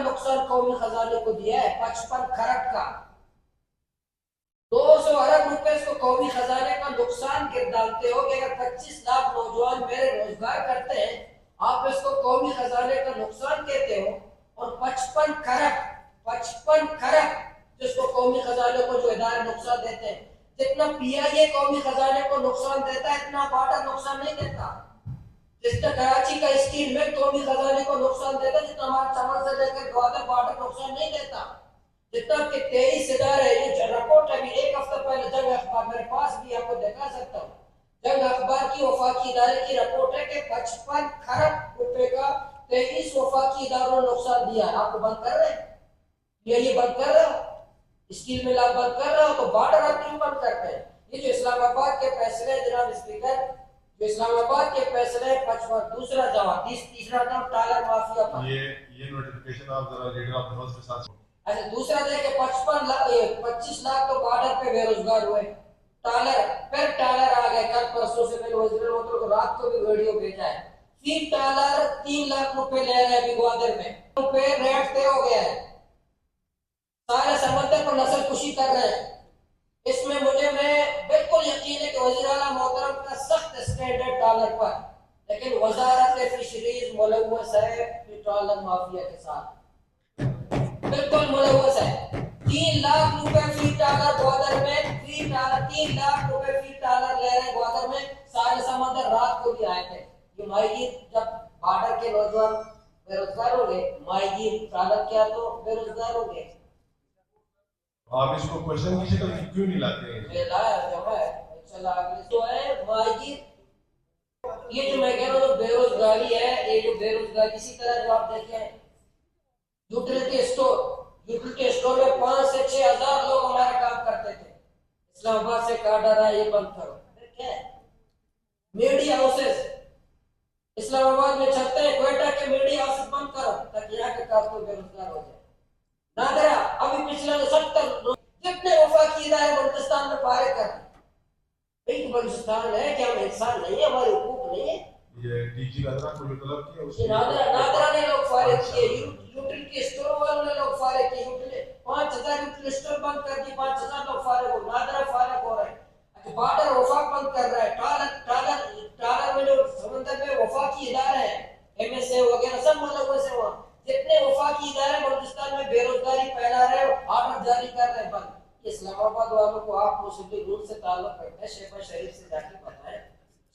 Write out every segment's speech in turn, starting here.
नुकसान कौमी खजाने को दिया है, 55 खरब का। 200 अरब रुपए इसको कौमी खजाने का नुकसान गिर डालते हो कि अगर 25 लाख नौजवान मेरे रोजगार करते हैं, आप इसको कौमी खजाने का नुकसान कहते हो। और 55 खरब जिसको कौमी खजाने को जो इदारे नुकसान देते हैं, जितना पीआईए कौमी खजाने को नुकसान देता है इतना बाटा नुकसान नहीं देता। जितना कराची का स्टील मिल कौमी खजाने को नुकसान देता है, जितना हमारा चमन से लेकर ग्वादर बाटा नुकसान नहीं देता। जितना कि 23 इदारे, ये रिपोर्ट अभी एक हफ्ता पहले जंग अखबार मेरे पास भी, आपको दिखा सकता हूँ, जंग अखबार की वफाकी इदारे की रिपोर्ट है कि 55 खरब रुपए का 23 वफाकी इदारों ने नुकसान दिया है। आपको बंद कर रहे हैं, ये बंद कर रहे हो, स्टील मिल आप बंद कर रहे हो, तो बॉर्डर आप क्यों बंद करते हैं? ये जो इस्लामाबाद के फैसले, जनाब स्पीकर, जो इस्लामाबाद के फैसले 55 दूसरा जवाब, तीसरा जवाब टालर माफिया पर, ये नोटिफिकेशन आप जरा लीडर ऑफ द हाउस के साथ। अच्छा दूसरा देखे 25 लाख तो बॉर्डर पे बेरोजगार हुए, टालर फिर टालर आ गए। कल परसों से मैंने वजीर को रात को भी वीडियो भेजा है, फिर टालर 3 लाख रुपए ले रहे हैं अभी ग्वादर में, रुपए रेट तय हो गया है, सारे समंदर पर नस्ल कुशी कर रहे हैं। इसमें मैं बिल्कुल यकीन है कि वज़ीर आला मोहतरम का सख्त स्टैंड है डॉलर पर, लेकिन वजारत फिशरीज मुलव्वस है पेट्रोलियम माफिया के साथ, बिल्कुल मुलव्वस है। 3 लाख रुपए फी डॉलर ग्वादर में, 3 लाख रुपए फी डॉलर ले रहे ग्वादर में। सारे समंदर रात को भी आए थे। ये माहीगीर जब बॉर्डर के नौजवान बेरोजगार हो गए, माहीगीर चालक क्या तो बेरोजगार हो गए। आप इसको क्वेश्चन की शक्ल में क्यों नहीं लाते हैं? ये लाया जो है, चला आगे तो है माहीगीर। ये जो मैं कह रहा हूँ बेरोजगारी है, ये जो बेरोजगारी, इसी तरह जो आप देखें यूटिलिटी स्टोर में 5 से 6 हजार लोग हमारा काम करते थे। इस्लामाबाद से कहा डरा ये बंद करो, क्या है? मीडिया हाउसेस इस्लामाबाद में चलते हैं, क्वेटा के मीडिया हाउसेस बंद करो ताकि यहाँ के काफी बेरोजगार हो जाए। नादरा अभी पिछले 70 जितने वफाकी इदारे बलूचिस्तान में फारिग कर, एक बलूचिस्तान है कि हम इंसान नहीं है, हमारे हुकूक नहीं है। ये डीजी नादरा को जो तलब किया उसके नादरा ने लोग फारिग किए, यूटिलिटी स्टोर वालों ने लोग फारिग किए, 5000 यूटिलिटी स्टोर बंद कर दिए, 5000 लोग फारिग हो, नादरा फारिग हो रहे हैं। अच्छा बॉर्डर वफाक बंद कर रहा है, टालर में जो समंदर में वफाकी इदारे हैं, एमएसए वगैरह सब मुलव्वस है वहाँ। जितने वफाकी इदारे बलूचिस्तान में बेरोजगारी फैला रहे हो, ऑर्डर जारी कर रहे हैं बंद। इस्लामाबाद वालों को आप मुस्लिम रूल से ताल्लुक रखते हैं, शहबाज शरीफ से जाके बताएं,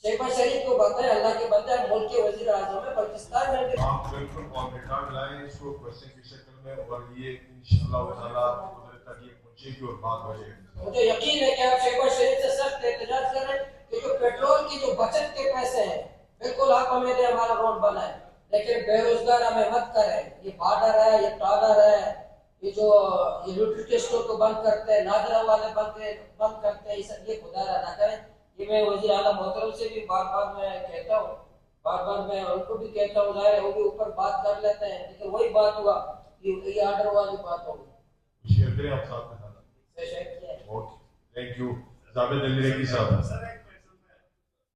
शहबाज शरीफ को बताएं, अल्लाह के बंदे मुल्क के वजीर आज़म है बलूचिस्तान में भी। आप बिल्कुल ऑन रिकॉर्ड लाएं इसको क्वेश्चन की शक्ल में, और ये इंशाअल्लाह ताला कुदरत तक ये पहुंचेगी और बात हो जाएगी। मुझे यकीन है कि आप शहबाज शरीफ से सख्त एहतजाज करें कि जो पेट्रोल की जो बचत के पैसे हैं, बिल्कुल आप हमें दे, हमारा रोड बनाए, लेकिन बेरोजगार हमें मत करें। ये बॉर्डर है, ये टालर है, ये जो ये यूटिलिटी स्टोर को बंद करते हैं, नादरा वाले बंद करते हैं, ये सब ये खुदा ना करें। ये मैं वज़ीर आला मोहतरम से भी बार बार मैं कहता हूँ, बार बार मैं उनको भी कहता हूँ, जाहिर है वो भी ऊपर बात कर लेते हैं, लेकिन वही बात हुआ, ये ऑर्डर वाली बात होगी। शेयर करें आप साथ में। Okay, thank you Javed Ali reiki साहब।